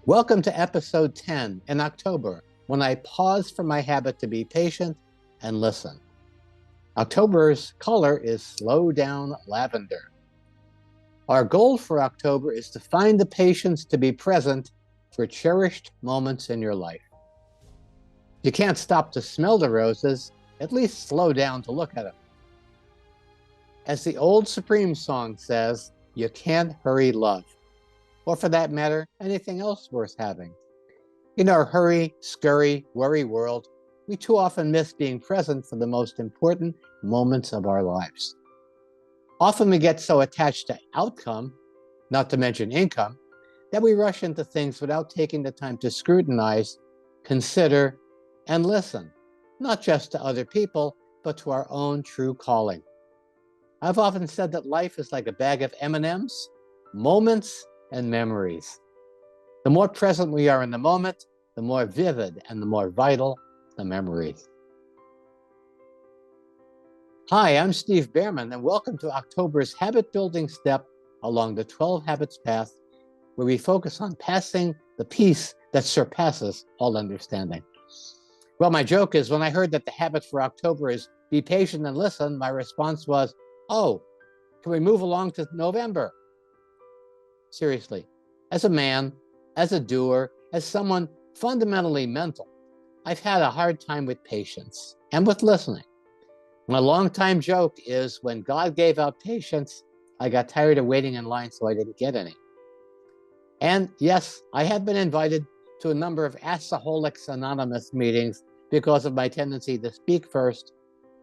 Welcome to episode 10 in October, when I pause for my habit to be patient and listen. October's color is Slow-down Lavender. Our goal for October is to find the patience to be present for cherished moments in your life. You can't stop to smell the roses, at least slow down to look at them. As the old Supreme song says, you can't hurry love, or for that matter, anything else worth having. In our hurry, scurry, worry world, we too often miss being present for the most important moments of our lives. Often we get so attached to outcome, not to mention income, that we rush into things without taking the time to scrutinize, consider, and listen, not just to other people, but to our own true calling. I've often said that life is like a bag of M&Ms, moments and memories. The more present we are in the moment, the more vivid and the more vital the memories. Hi, I'm Steve Bhaerman, and welcome to October's habit-building step along the 12 Habits path, where we focus on passing the peace that surpasses all understanding. Well, my joke is when I heard that the habit for October is be patient and listen, my response was, oh, can we move along to November? Seriously, as a man, as a doer, as someone fundamentally mental, I've had a hard time with patience and with listening. My longtime joke is when God gave out patience, I got tired of waiting in line, so I didn't get any. And yes, I have been invited to a number of Assaholics Anonymous meetings because of my tendency to speak first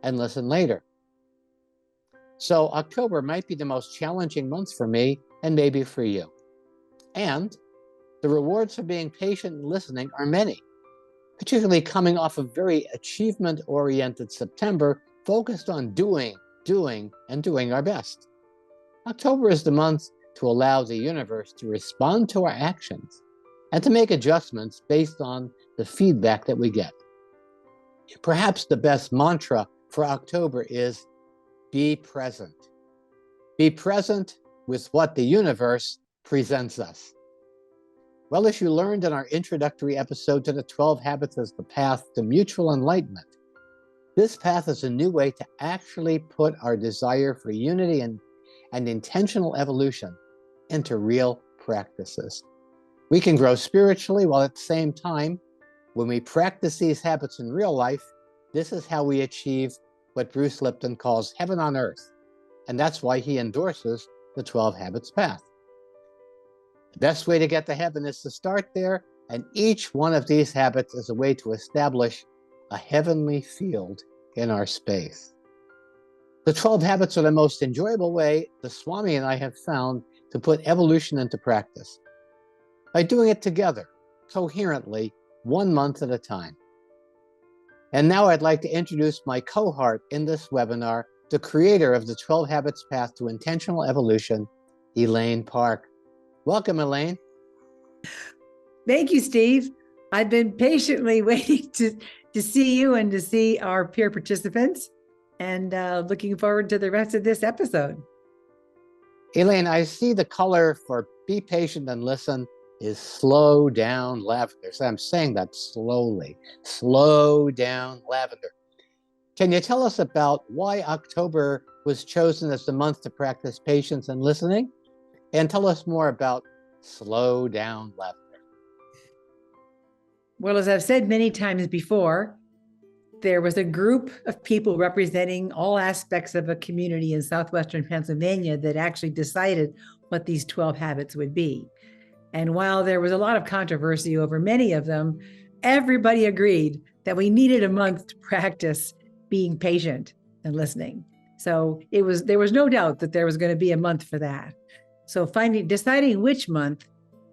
and listen later. So October might be the most challenging month for me and maybe for you. And the rewards for being patient and listening are many, particularly coming off a very achievement-oriented September focused on doing our best. October is the month to allow the universe to respond to our actions and to make adjustments based on the feedback that we get. Perhaps the best mantra for October is be present. Be present with what the universe presents us. Well, as you learned in our introductory episode to the 12 Habits as the path to mutual enlightenment, this path is a new way to actually put our desire for unity and intentional evolution into real practices. We can grow spiritually while at the same time, when we practice these habits in real life, this is how we achieve what Bruce Lipton calls heaven on earth. And that's why he endorses the 12 Habits path. The best way to get to heaven is to start there, and each one of these habits is a way to establish a heavenly field in our space. The 12 habits are the most enjoyable way the Swami and I have found to put evolution into practice, by doing it together, coherently, 1 month at a time. And now I'd like to introduce my cohort in this webinar, the creator of the 12 Habits Path to Intentional Evolution, Elaine Parke. Welcome, Elaine. Thank you, Steve. I've been patiently waiting to see you and to see our peer participants, and looking forward to the rest of this episode. Elaine, I see the color for be patient and listen is Slow-down Lavender. So I'm saying that slowly. Slow-down Lavender. Can you tell us about why October was chosen as the month to practice patience and listening? And tell us more about Slow-down Lavender. Well, as I've said many times before, there was a group of people representing all aspects of a community in southwestern Pennsylvania that actually decided what these 12 habits would be. And while there was a lot of controversy over many of them, everybody agreed that we needed a month to practice being patient and listening. So there was no doubt that there was going to be a month for that. So deciding which month,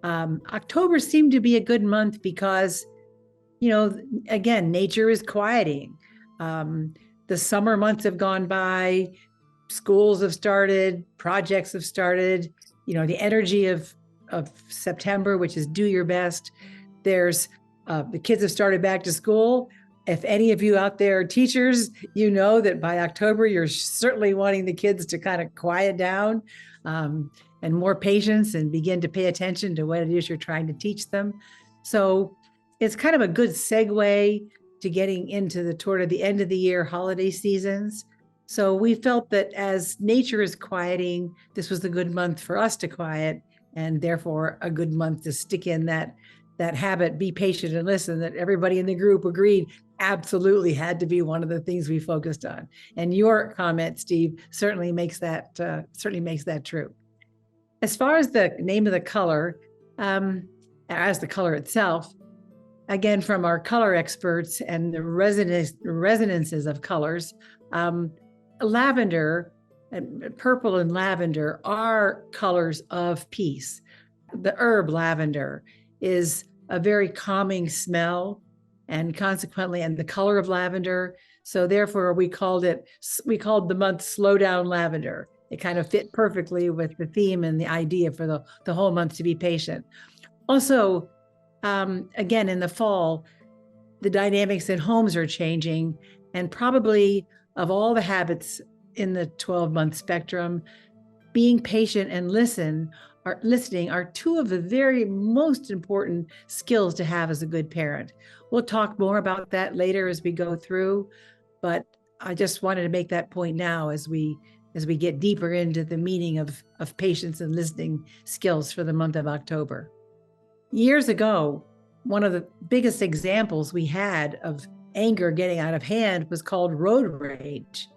October seemed to be a good month because, again, nature is quieting. The summer months have gone by, schools have started, projects have started, the energy of September, which is do your best. There's the kids have started back to school. If any of you out there are teachers, you know that by October, you're certainly wanting the kids to kind of quiet down. and more patience and begin to pay attention to what it is you're trying to teach them. So it's kind of a good segue to getting into toward the end of the year holiday seasons. So we felt that as nature is quieting, this was a good month for us to quiet, and therefore a good month to stick in that habit, be patient and listen, that everybody in the group agreed absolutely had to be one of the things we focused on. And your comment, Steve, certainly makes that true. As far as the name of the color, as the color itself, again, from our color experts and the resonances of colors, lavender, purple and lavender are colors of peace. The herb lavender is a very calming smell, and consequently, and the color of lavender. So therefore, we called the month Slow-down Lavender. It kind of fit perfectly with the theme and the idea for the whole month to be patient. Also, again, in the fall, the dynamics in homes are changing, and probably of all the habits in the 12-month spectrum, being patient and listening are two of the very most important skills to have as a good parent. We'll talk more about that later as we go through, but I just wanted to make that point now as we get deeper into the meaning of patience and listening skills for the month of October. Years ago, one of the biggest examples we had of anger getting out of hand was called road rage.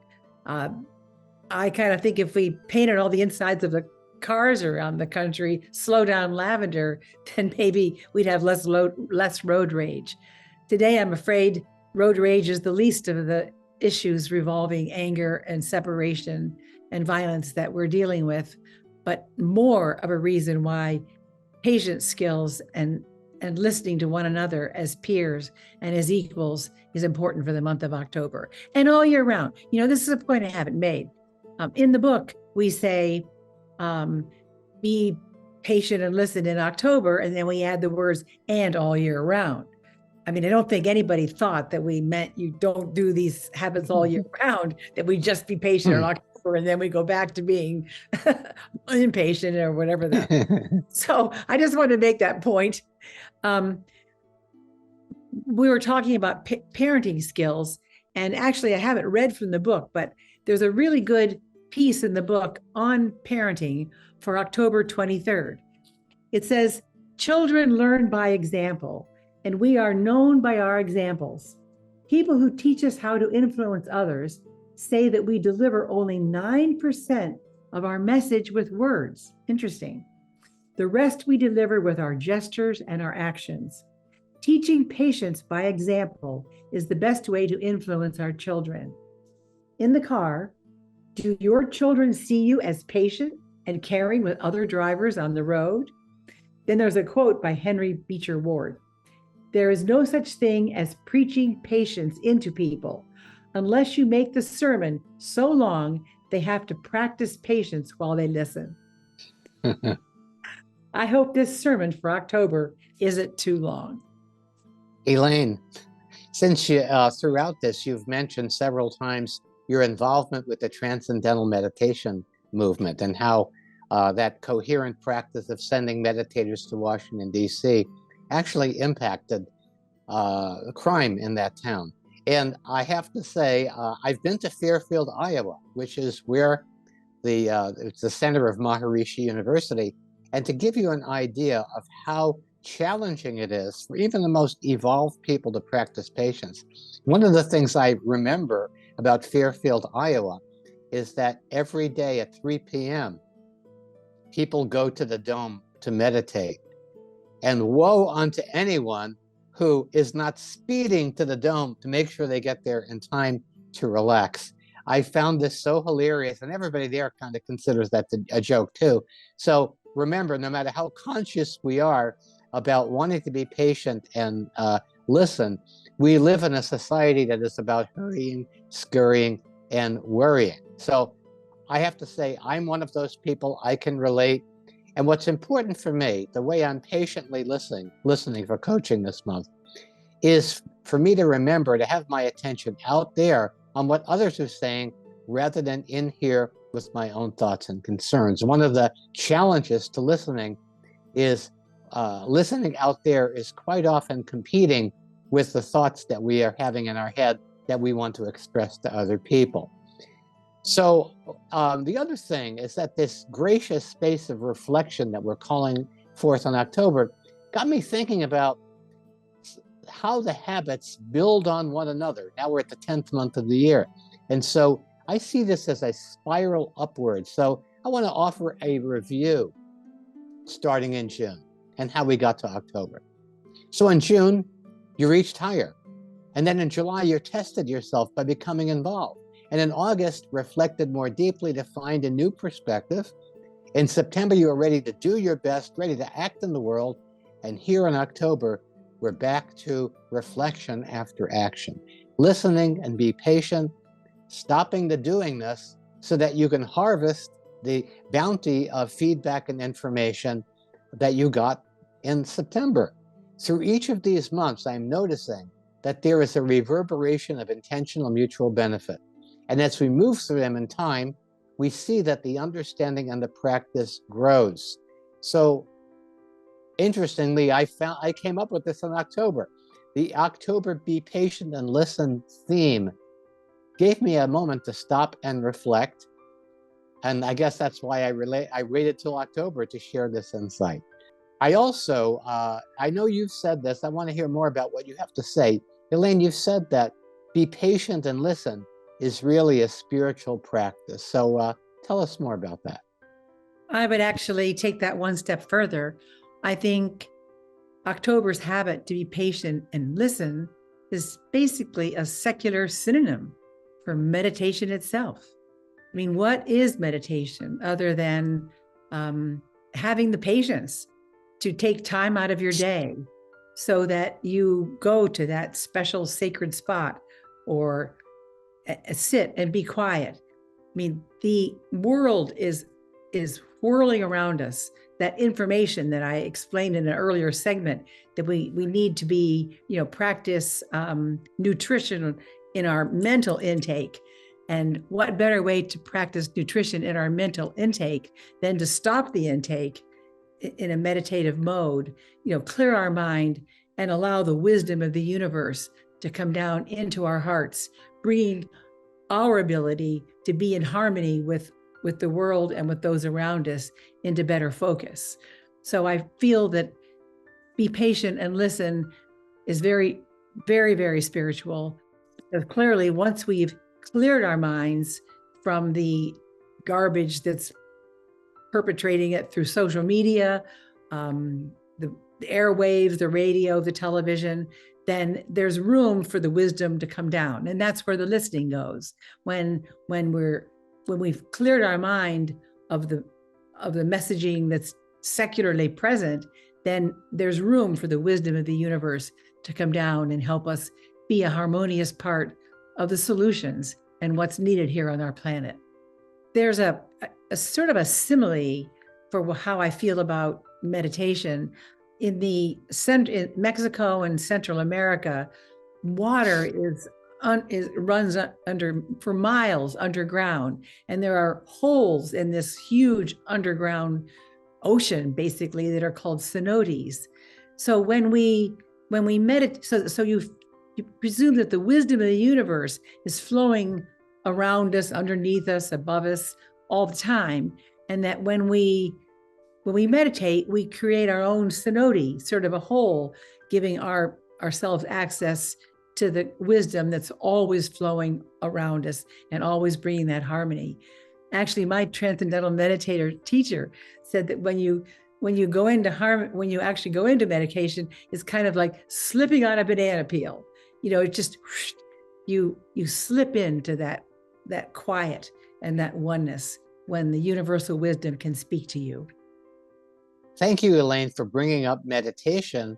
I kind of think if we painted all the insides of the cars around the country Slow-down Lavender, then maybe we'd have less road rage. Today, I'm afraid road rage is the least of the issues revolving anger and separation and violence that we're dealing with, but more of a reason why patient skills and listening to one another as peers and as equals is important for the month of October and all year round. This is a point I haven't made. In the book, we say, be patient and listen in October, and then we add the words and all year round. I mean, I don't think anybody thought that we meant you don't do these habits all year round, that we just be patient in October and then we go back to being impatient or whatever that. So I just wanted to make that point. We were talking about parenting skills, and actually I haven't read from the book, but there's a really good piece in the book on parenting for October 23rd. It says, children learn by example, and we are known by our examples. People who teach us how to influence others say that we deliver only 9% of our message with words. Interesting. The rest we deliver with our gestures and our actions. Teaching patience by example is the best way to influence our children. In the car, do your children see you as patient and caring with other drivers on the road? Then there's a quote by Henry Beecher Ward. There is no such thing as preaching patience into people unless you make the sermon so long they have to practice patience while they listen. I hope this sermon for October isn't too long. Elaine, since throughout this, you've mentioned several times your involvement with the Transcendental Meditation movement and how that coherent practice of sending meditators to Washington, D.C. actually impacted crime in that town. And I have to say, I've been to Fairfield, Iowa, which is where it's the center of Maharishi University. And to give you an idea of how challenging it is for even the most evolved people to practice patience, one of the things I remember about Fairfield, Iowa, is that every day at 3 p.m., people go to the dome to meditate. And woe unto anyone who is not speeding to the dome to make sure they get there in time to relax. I found this so hilarious, and everybody there kind of considers that a joke too. So remember, no matter how conscious we are about wanting to be patient and listen, we live in a society that is about hurrying, scurrying, and worrying. So I have to say, I'm one of those people. I can relate. And what's important for me, the way I'm patiently listening for coaching this month, is for me to remember to have my attention out there on what others are saying rather than in here with my own thoughts and concerns. One of the challenges to listening is listening out there is quite often competing with the thoughts that we are having in our head that we want to express to other people. So the other thing is that this gracious space of reflection that we're calling forth in October got me thinking about how the habits build on one another. Now we're at the 10th month of the year. And so I see this as a spiral upward. So I want to offer a review starting in June and how we got to October. So in June, you reached higher. And then in July, you tested yourself by becoming involved. And in August, reflected more deeply to find a new perspective. In September, you were ready to do your best, ready to act in the world. And here in October, we're back to reflection after action. Listening and be patient, stopping the doingness so that you can harvest the bounty of feedback and information that you got in September. Through each of these months, I'm noticing that there is a reverberation of intentional mutual benefit. And as we move through them in time, we see that the understanding and the practice grows. So interestingly, I came up with this in October. The October Be Patient and Listen theme gave me a moment to stop and reflect. And I guess that's why I waited till October to share this insight. I also, I know you've said this, I want to hear more about what you have to say. Elaine, you've said that be patient and listen is really a spiritual practice. So tell us more about that. I would actually take that one step further. I think October's habit to be patient and listen is basically a secular synonym for meditation itself. I mean, what is meditation other than having the patience to take time out of your day so that you go to that special sacred spot or sit and be quiet? I mean, the world is whirling around us. That information that I explained in an earlier segment, that we need to be, practice nutrition in our mental intake. And what better way to practice nutrition in our mental intake than to stop the intake in a meditative mode, clear our mind and allow the wisdom of the universe to come down into our hearts, bringing our ability to be in harmony with the world and with those around us into better focus. So I feel that be patient and listen is very, very, very spiritual. Because clearly, once we've cleared our minds from the garbage that's perpetrating it through social media, the airwaves, the radio, the television, then there's room for the wisdom to come down. And that's where the listening goes. When we've cleared our mind of the messaging that's secularly present, then there's room for the wisdom of the universe to come down and help us be a harmonious part of the solutions and what's needed here on our planet. There's a sort of a simile for how I feel about meditation. In Mexico and Central America, water runs under for miles underground, and there are holes in this huge underground ocean, basically, that are called cenotes. So when we meditate, so you presume that the wisdom of the universe is flowing around us, underneath us, above us, all the time, and that when we meditate, we create our own cenote, sort of a hole, giving ourselves access to the wisdom that's always flowing around us and always bringing that harmony. Actually, my transcendental meditator teacher said that when you go into when you actually go into meditation, it's kind of like slipping on a banana peel. It just you slip into that quiet and that oneness when the universal wisdom can speak to you. Thank you, Elaine, for bringing up meditation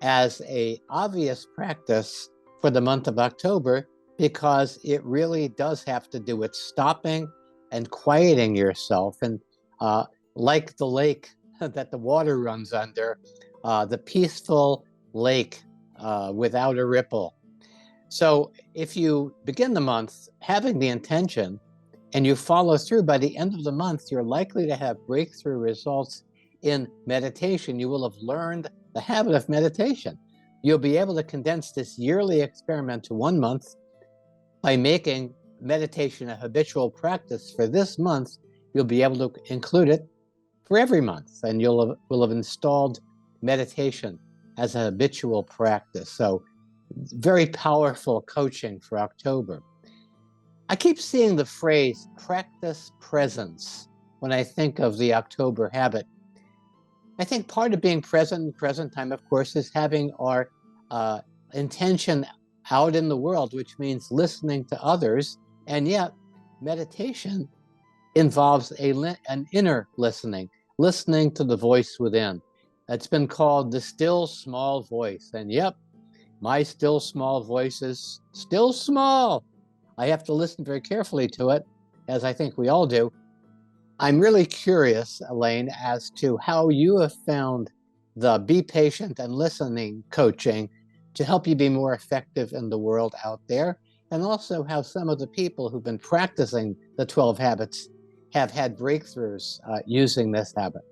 as an obvious practice for the month of October, because it really does have to do with stopping and quieting yourself. And like the lake that the water runs under, the peaceful lake without a ripple. So if you begin the month having the intention and you follow through, by the end of the month, you're likely to have breakthrough results in meditation. You will have learned the habit of meditation. You'll be able to condense this yearly experiment to 1 month by making meditation a habitual practice for this month. You'll be able to include it for every month, and will have installed meditation as a habitual practice. So very powerful coaching for October. I keep seeing the phrase practice presence when I think of the October habit. I think part of being present in present time, of course, is having our intention out in the world, which means listening to others. And yet meditation involves an inner listening to the voice within. It's been called the still small voice. And yep, my still small voice is still small. I have to listen very carefully to it, as I think we all do. I'm really curious, Elaine, as to how you have found the Be Patient and Listening coaching to help you be more effective in the world out there, and also how some of the people who've been practicing the 12 habits have had breakthroughs using this habit.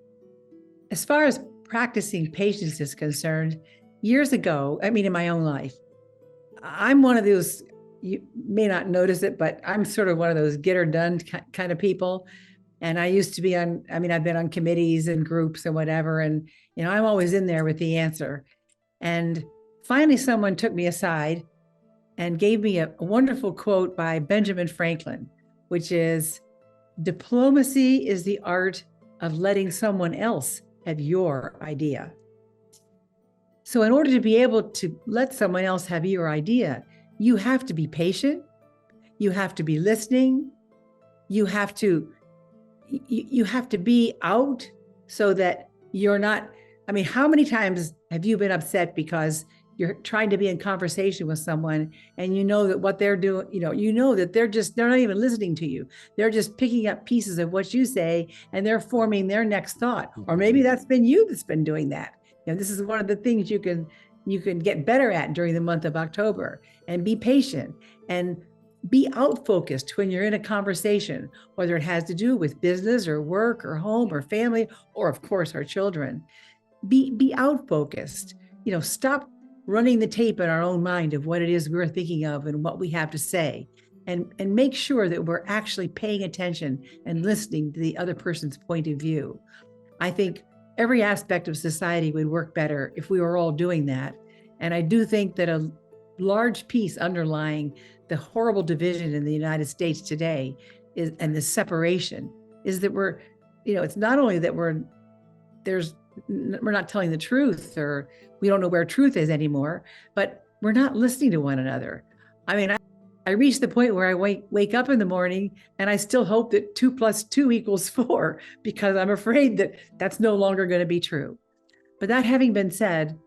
As far as practicing patience is concerned, years ago, in my own life, I'm one of those, you may not notice it, but I'm sort of one of those get her done kind of people. And I used to be on, I've been on committees and groups and whatever. And, I'm always in there with the answer. And finally, someone took me aside and gave me a wonderful quote by Benjamin Franklin, which is, diplomacy is the art of letting someone else have your idea. So in order to be able to let someone else have your idea, you have to be patient. You have to be listening. You have to be out so that you're not, how many times have you been upset because you're trying to be in conversation with someone and you know that what they're doing, that they're not even listening to you. They're just picking up pieces of what you say and they're forming their next thought. Or maybe that's been you that's been doing that. This is one of the things you can get better at during the month of October. And be patient and be out focused when you're in a conversation, whether it has to do with business or work or home or family, or of course our children. Be out focused. Stop running the tape in our own mind of what it is we're thinking of and what we have to say, and make sure that we're actually paying attention and listening to the other person's point of view. I think every aspect of society would work better if we were all doing that. And I do think that a large piece underlying the horrible division in the United States today and the separation is that it's not only that we're not telling the truth, or we don't know where truth is anymore, but we're not listening to one another. I reached the point where I wake up in the morning and I still hope that 2 + 2 = 4, because I'm afraid that that's no longer going to be true. But that having been said,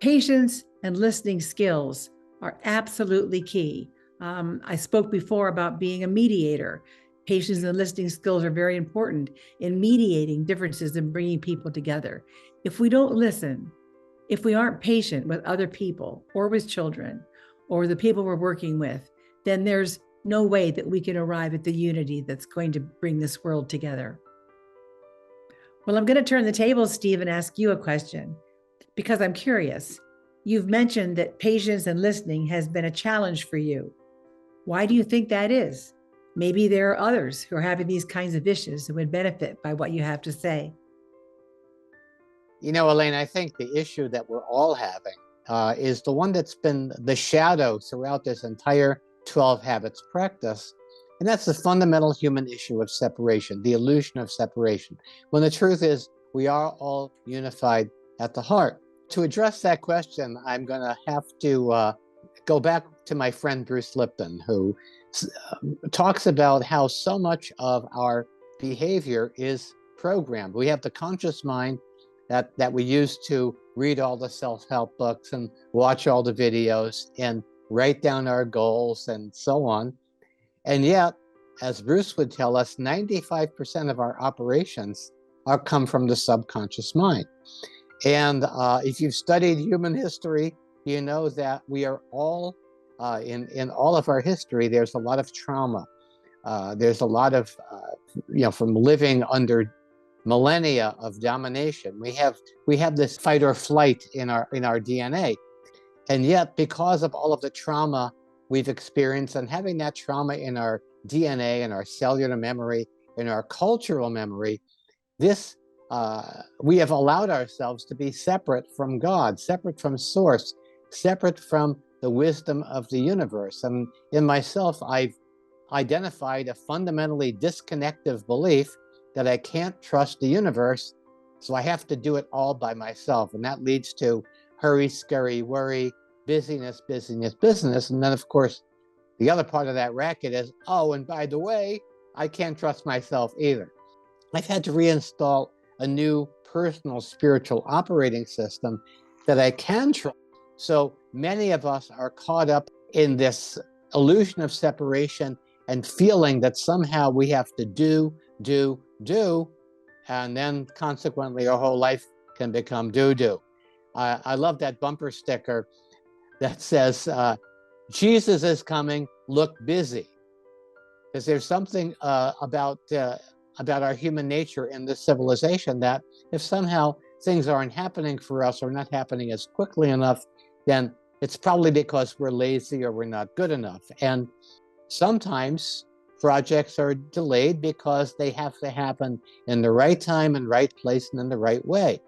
patience and listening skills are absolutely key. I spoke before about being a mediator. Patience and listening skills are very important in mediating differences and bringing people together. If we don't listen, if we aren't patient with other people or with children or the people we're working with, then there's no way that we can arrive at the unity that's going to bring this world together. Well, I'm going to turn the table, Steve, and ask you a question, because I'm curious. You've mentioned that patience and listening has been a challenge for you. Why do you think that is? Maybe there are others who are having these kinds of issues who would benefit by what you have to say. Elaine, I think the issue that we're all having is the one that's been the shadow throughout this entire 12 habits practice. And that's the fundamental human issue of separation, the illusion of separation, when the truth is we are all unified at the heart. To address that question, I'm going to have to go back to my friend Bruce Lipton, who talks about how so much of our behavior is programmed. We have the conscious mind that we use to read all the self-help books and watch all the videos and write down our goals and so on. And yet, as Bruce would tell us, 95% of our operations come from the subconscious mind. And if you've studied human history, you know that we are all, in all of our history, there's a lot of trauma. There's a lot of, from living under millennia of domination, we have this fight or flight in our DNA. And yet, because of all of the trauma we've experienced, and having that trauma in our DNA, in our cellular memory, in our cultural memory, we have allowed ourselves to be separate from God, separate from Source, separate from the wisdom of the universe. And in myself, I've identified a fundamentally disconnective belief that I can't trust the universe, so I have to do it all by myself. And that leads to hurry, scurry, worry, busyness, busyness, business. And then, of course, the other part of that racket is, oh, and by the way, I can't trust myself either. I've had to reinstall a new personal spiritual operating system that I can trust. So many of us are caught up in this illusion of separation and feeling that somehow we have to do, and then consequently our whole life can become do. I love that bumper sticker that says, Jesus is coming, look busy. Because there's something about our human nature in this civilization that if somehow things aren't happening for us or not happening as quickly enough, then it's probably because we're lazy or we're not good enough. And sometimes projects are delayed because they have to happen in the right time and right place and in the right way.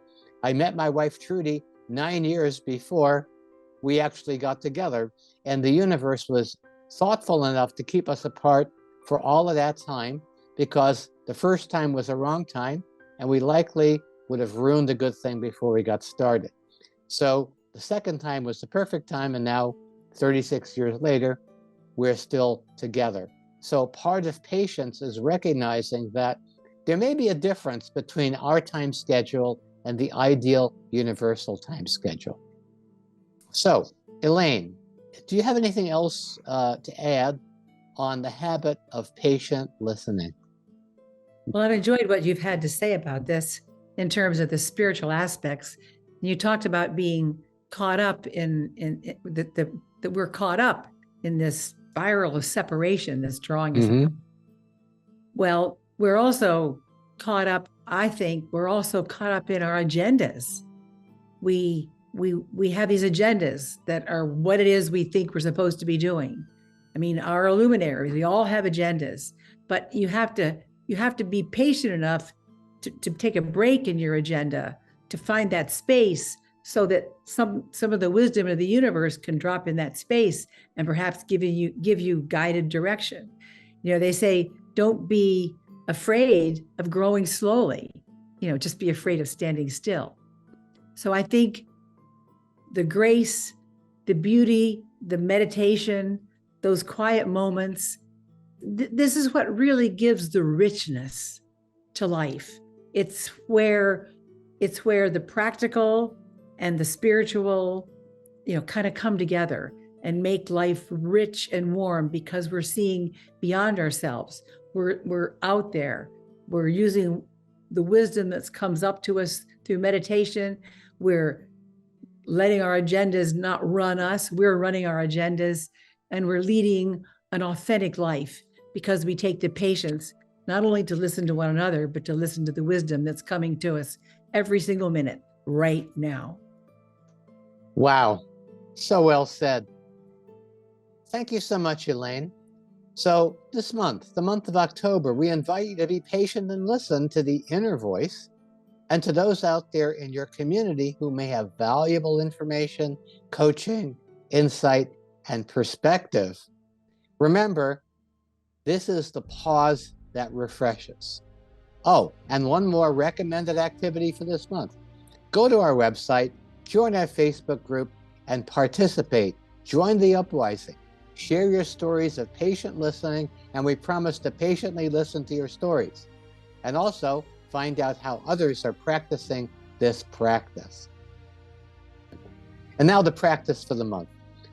I met my wife, Trudy, 9 years before we actually got together, and the universe was thoughtful enough to keep us apart for all of that time, because the first time was a wrong time, and we likely would have ruined a good thing before we got started. So the second time was the perfect time, and now, 36 years later, we're still together. So part of patience is recognizing that there may be a difference between our time schedule and the ideal universal time schedule. So, Elaine, do you have anything else to add on the habit of patient listening? Well, I've enjoyed what you've had to say about this in terms of the spiritual aspects. You talked about being caught up that we're caught up in this spiral of separation that's drawing us. Mm-hmm. Well, we're also caught up, I think, we're also caught up in our agendas. We have these agendas that are what it is we think we're supposed to be doing. I mean, our luminaries, we all have agendas, but you have to be patient enough to take a break in your agenda, to find that space so that some of the wisdom of the universe can drop in that space and perhaps give you guided direction. They say, don't be afraid of growing slowly, just be afraid of standing still. So I think the grace, the beauty, the meditation, those quiet moments, this is what really gives the richness to life. It's where the practical and the spiritual, kind of come together and make life rich and warm, because we're seeing beyond ourselves. We're out there. We're using the wisdom that comes up to us through meditation. We're letting our agendas not run us. We're running our agendas, and we're leading an authentic life because we take the patience not only to listen to one another, but to listen to the wisdom that's coming to us every single minute right now. Wow, so well said. Thank you so much, Elaine. So this month, the month of October, we invite you to be patient and listen to the inner voice, and to those out there in your community who may have valuable information, coaching, insight, and perspective. Remember, this is the pause that refreshes. Oh, and one more recommended activity for this month. Go to our website, join our Facebook group, and participate. Join the uprising. Share your stories of patient listening, and we promise to patiently listen to your stories. And also, find out how others are practicing this practice. And now the practice for the month.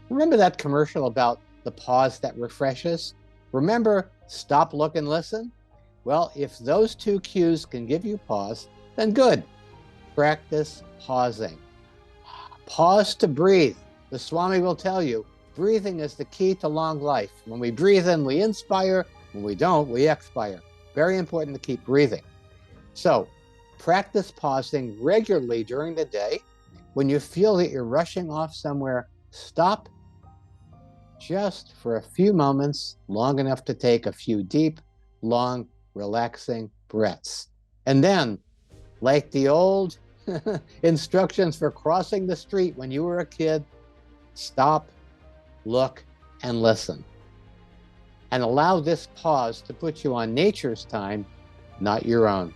Remember that commercial about the pause that refreshes? Remember, stop, look, and listen? Well, if those two cues can give you pause, then good. Practice pausing. Pause to breathe. The Swami will tell you, breathing is the key to long life. When we breathe in, we inspire. When we don't, we expire. Very important to keep breathing. So practice pausing regularly during the day. When you feel that you're rushing off somewhere, stop just for a few moments, long enough to take a few deep, long, relaxing breaths. And then, like the old instructions for crossing the street when you were a kid, stop, look, and listen. And allow this pause to put you on nature's time, not your own.